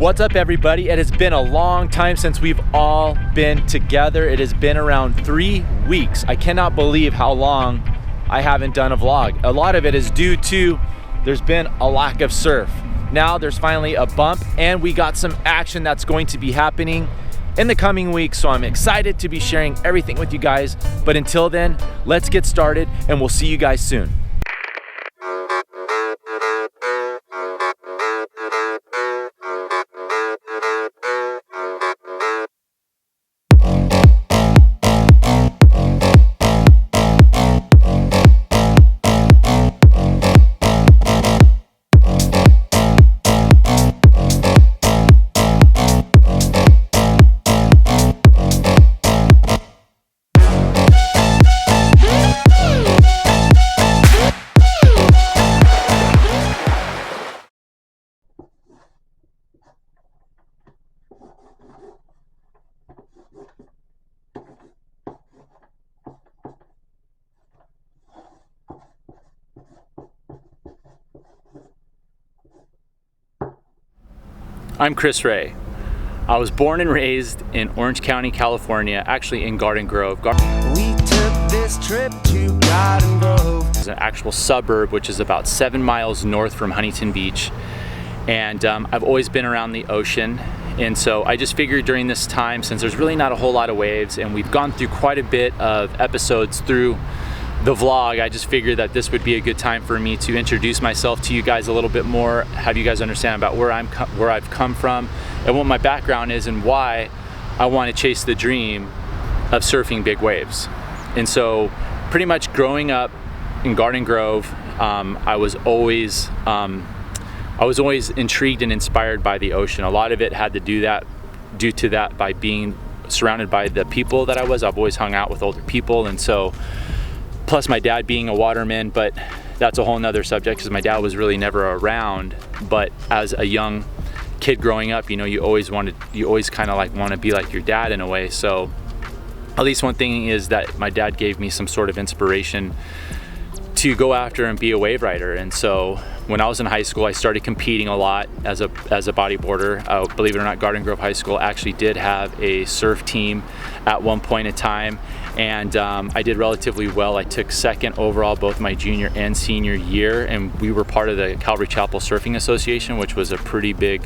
What's up, everybody? It has been a long time since we've all been together. It has been around 3 weeks. I cannot believe how long I haven't done a vlog. A lot of it is due to there's been a lack of surf. Now there's finally a bump and we got some action that's going to be happening in the coming weeks. So I'm excited to be sharing everything with you guys. But until then, let's get started and we'll see you guys soon. I'm Chris Ray. I was born and raised in Orange County, California, actually in Garden Grove. We took this trip to Garden Grove. It's an actual suburb, which is about 7 miles north from Huntington Beach. And I've always been around the ocean. And so I just figured during this time, since there's really not a whole lot of waves and we've gone through quite a bit of episodes through the vlog, I just figured that this would be a good time for me to introduce myself to you guys a little bit more, have you guys understand about where I've come from and what my background is and why I want to chase the dream of surfing big waves. And so pretty much growing up in Garden Grove, I was always intrigued and inspired by the ocean. A lot of it had to due to that by being surrounded by the people that I was. I've always hung out with older people, and so plus my dad being a waterman, but that's a whole nother subject because my dad was really never around. But as a young kid growing up, you know, you always kind of like want to be like your dad in a way. So at least one thing is that my dad gave me some sort of inspiration to go after and be a wave rider. And so when I was in high school, I started competing a lot as a bodyboarder. Believe it or not, Garden Grove High School actually did have a surf team at one point in time. And I did relatively well. I took second overall both my junior and senior year, and we were part of the Calvary Chapel Surfing Association, which was a pretty big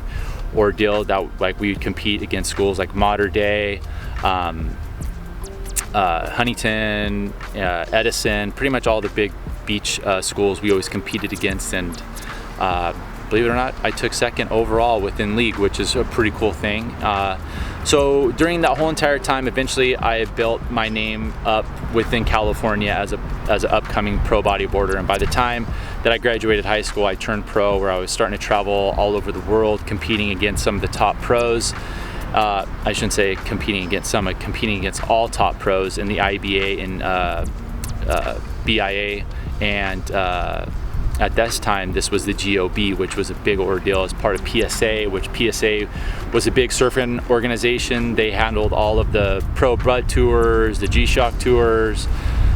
ordeal. That like we would compete against schools like Mater Dei, Huntington, Edison, pretty much all the big beach schools we always competed against. And believe it or not, I took second overall within league, which is a pretty cool thing. So during that whole entire time, eventually I built my name up within California as an upcoming pro bodyboarder. And by the time that I graduated high school, I turned pro, where I was starting to travel all over the world, competing against some of the top pros. I shouldn't say competing against some, but competing against all top pros in the IBA and BIA. And at this time, this was the GOB, which was a big ordeal as part of PSA, which PSA was a big surfing organization. They handled all of the pro Bud tours, the G-Shock tours.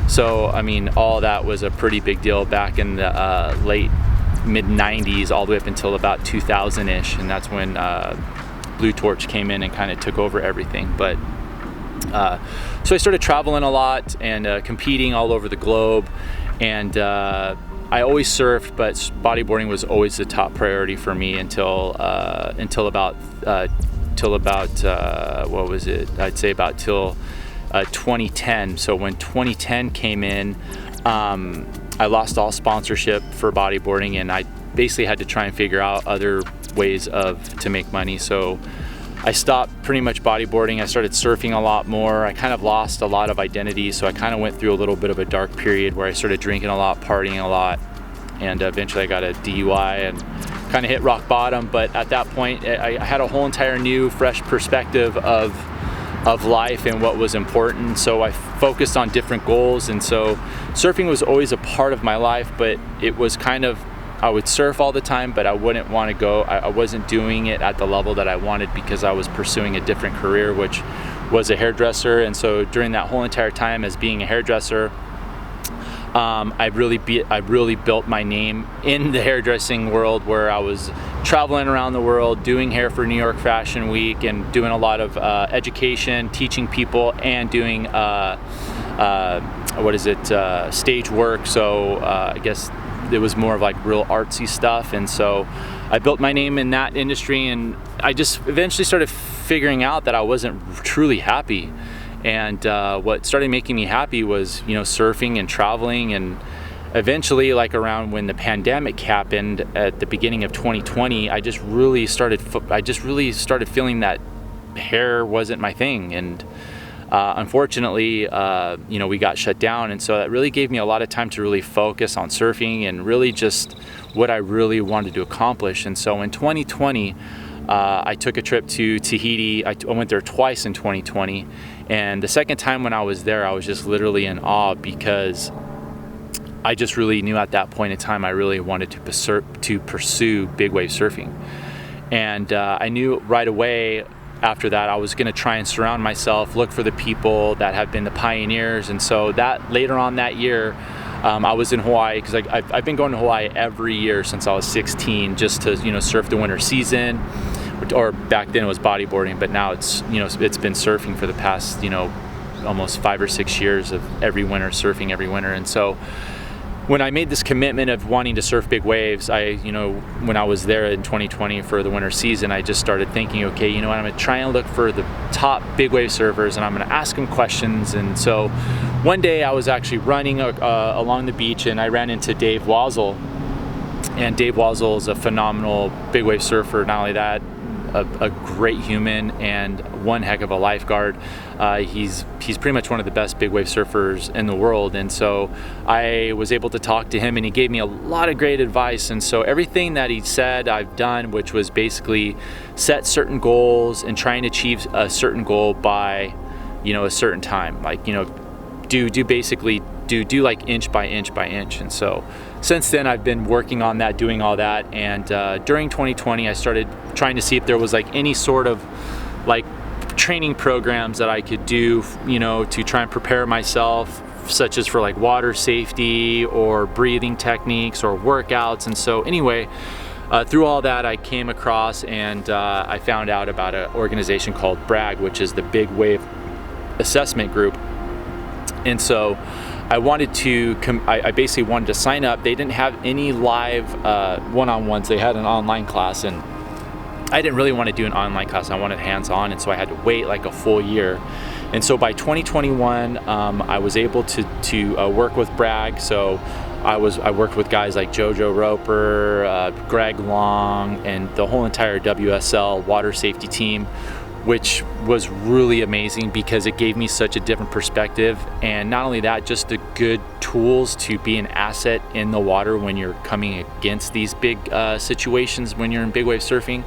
So, I mean, all that was a pretty big deal back in the late mid-90s, all the way up until about 2000-ish. And that's when Blue Torch came in and kind of took over everything. But so I started traveling a lot and competing all over the globe. And I always surfed, but bodyboarding was always the top priority for me until about what was it? I'd say about till 2010. So when 2010 came in, I lost all sponsorship for bodyboarding, and I basically had to try and figure out other ways to make money. So I stopped pretty much bodyboarding. I started surfing a lot more. I kind of lost a lot of identity, so I kind of went through a little bit of a dark period where I started drinking a lot, partying a lot, and eventually I got a DUI and kind of hit rock bottom. But at that point, I had a whole entire new, fresh perspective of life and what was important. So I focused on different goals, and so surfing was always a part of my life, but it was kind of, I would surf all the time, but I wouldn't want to go. I wasn't doing it at the level that I wanted because I was pursuing a different career, which was a hairdresser. And so during that whole entire time as being a hairdresser, I really built my name in the hairdressing world, where I was traveling around the world doing hair for New York Fashion Week and doing a lot of education, teaching people, and doing stage work. So I guess it was more of like real artsy stuff. And so I built my name in that industry, and I just eventually started figuring out that I wasn't truly happy. And what started making me happy was, surfing and traveling. And eventually, like around when the pandemic happened at the beginning of 2020, I just really started feeling that hair wasn't my thing. And unfortunately, we got shut down. And so that really gave me a lot of time to really focus on surfing and really just what I really wanted to accomplish. And so in 2020, I took a trip to Tahiti. I went there twice in 2020. And the second time when I was there, I was just literally in awe, because I just really knew at that point in time I really wanted to pursue big wave surfing. And I knew right away after that I was going to try and surround myself, look for the people that have been the pioneers. And so that later on that year, I was in Hawaii, because I've been going to Hawaii every year since I was 16, just to surf the winter season. Or back then it was bodyboarding, but now it's it's been surfing for the past almost 5 or 6 years of every winter, surfing every winter. And so when I made this commitment of wanting to surf big waves, when I was there in 2020 for the winter season, I just started thinking, okay, I'm going to try and look for the top big wave surfers, and I'm going to ask them questions. And so one day I was actually running along the beach, and I ran into Dave Wazel. And Dave Wazel is a phenomenal big wave surfer. Not only that, a great human and one heck of a lifeguard. He's pretty much one of the best big wave surfers in the world. And so I was able to talk to him, and he gave me a lot of great advice. And so everything that he said I've done, which was basically set certain goals and try and achieve a certain goal by a certain time, like do like inch by inch by inch. And so since then I've been working on that, doing all that. And during 2020 I started trying to see if there was like any sort of like training programs that I could do, to try and prepare myself, such as for like water safety or breathing techniques or workouts. And so anyway, through all that I came across and I found out about an organization called BRAG, which is the Big Wave Assessment Group. And so I wanted to I basically wanted to sign up. They didn't have any live one-on-ones. They had an online class, and I didn't really want to do an online class. I wanted hands-on, and so I had to wait like a full year. And so by 2021, I was able to work with BRAG. So I worked with guys like Jojo Roper, Greg Long, and the whole entire WSL water safety team, which was really amazing because it gave me such a different perspective. And not only that, just the good tools to be an asset in the water when you're coming against these big situations when you're in big wave surfing.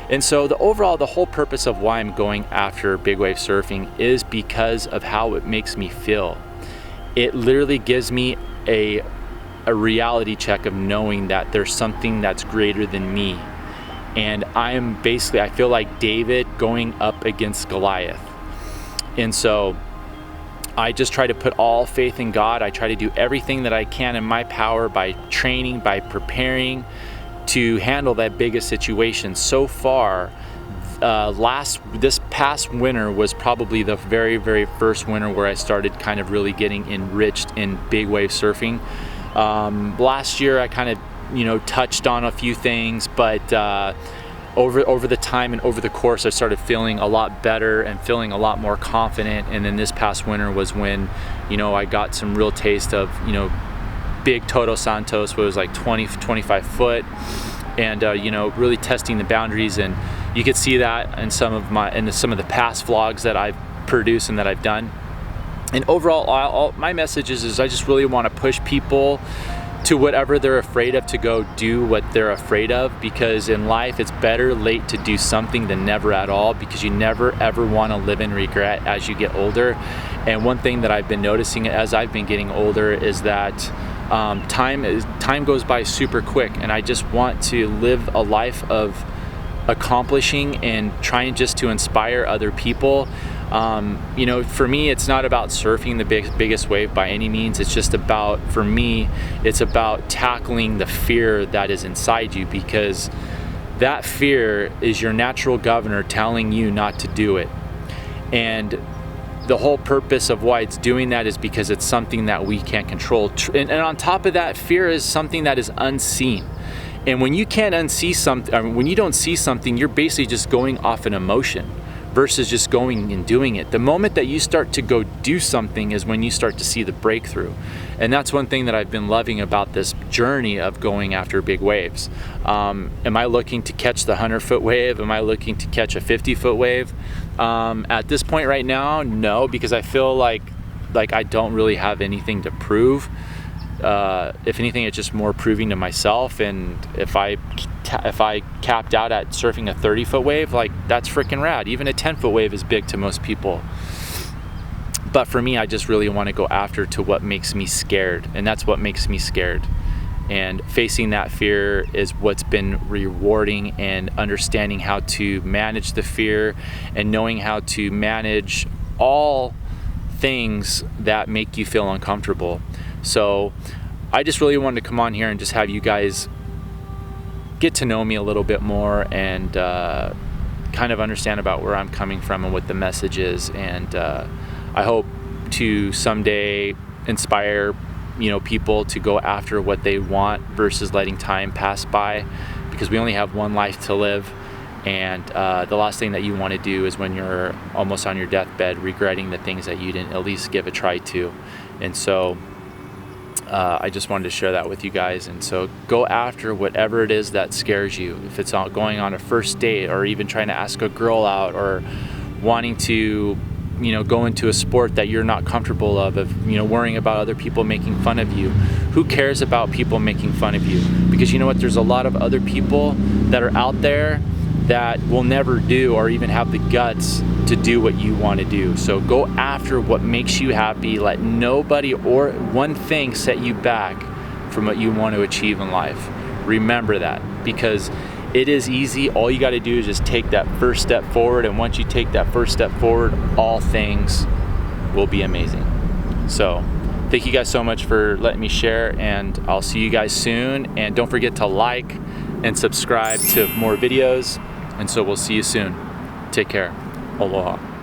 And so the whole purpose of why I'm going after big wave surfing is because of how it makes me feel. It literally gives me a reality check of knowing that there's something that's greater than me. And I feel like David going up against Goliath. And so I just try to put all faith in God. I try to do everything that I can in my power by training, by preparing to handle that biggest situation. So far, this past winter was probably the very, very first winter where I started kind of really getting enriched in big wave surfing. Last year I kind of touched on a few things, but over the time and over the course I started feeling a lot better and feeling a lot more confident. And then this past winter was when I got some real taste of big Toto Santos, where it was like 20-25 foot, and really testing the boundaries. And you could see that in some of the past vlogs that I've produced and that I've done. And overall, my message is I just really want to push people to whatever they're afraid of, to go do what they're afraid of, because in life it's better late to do something than never at all, because you never ever want to live in regret as you get older. And one thing that I've been noticing as I've been getting older is that time goes by super quick, and I just want to live a life of accomplishing and trying just to inspire other people. You know, for me, it's not about surfing the biggest wave by any means. It's just about, for me, it's about tackling the fear that is inside you, because that fear is your natural governor telling you not to do it. And the whole purpose of why it's doing that is because it's something that we can't control. And on top of that, fear is something that is unseen. And when you can't unsee something, I mean, when you don't see something, you're basically just going off an emotion versus just going and doing it. The moment that you start to go do something is when you start to see the breakthrough. And that's one thing that I've been loving about this journey of going after big waves. Am I looking to catch the 100-foot wave? Am I looking to catch a 50-foot wave? At this point right now, no, because I feel like I don't really have anything to prove. If anything, it's just more proving to myself. And if I capped out at surfing a 30-foot wave, like, that's freaking rad. Even a 10-foot wave is big to most people. But for me, I just really want to go after to what makes me scared, and that's what makes me scared. And facing that fear is what's been rewarding, and understanding how to manage the fear and knowing how to manage all things that make you feel uncomfortable. So I just really wanted to come on here and just have you guys get to know me a little bit more, and kind of understand about where I'm coming from and what the message is. And I hope to someday inspire, you know, people to go after what they want versus letting time pass by, because we only have one life to live. And the last thing that you want to do is, when you're almost on your deathbed, regretting the things that you didn't at least give a try to. And so I just wanted to share that with you guys. And so go after whatever it is that scares you. If it's going on a first date, or even trying to ask a girl out, or wanting to, you know, go into a sport that you're not comfortable of, you know, worrying about other people making fun of you. Who cares about people making fun of you? Because you know what, there's a lot of other people that are out there that will never do, or even have the guts to do what you want to do. So go after what makes you happy. Let nobody or one thing set you back from what you want to achieve in life. Remember that, because it is easy. All you got to do is just take that first step forward. And once you take that first step forward, all things will be amazing. So thank you guys so much for letting me share, and I'll see you guys soon. And don't forget to like and subscribe to more videos. And so we'll see you soon. Take care. Aloha.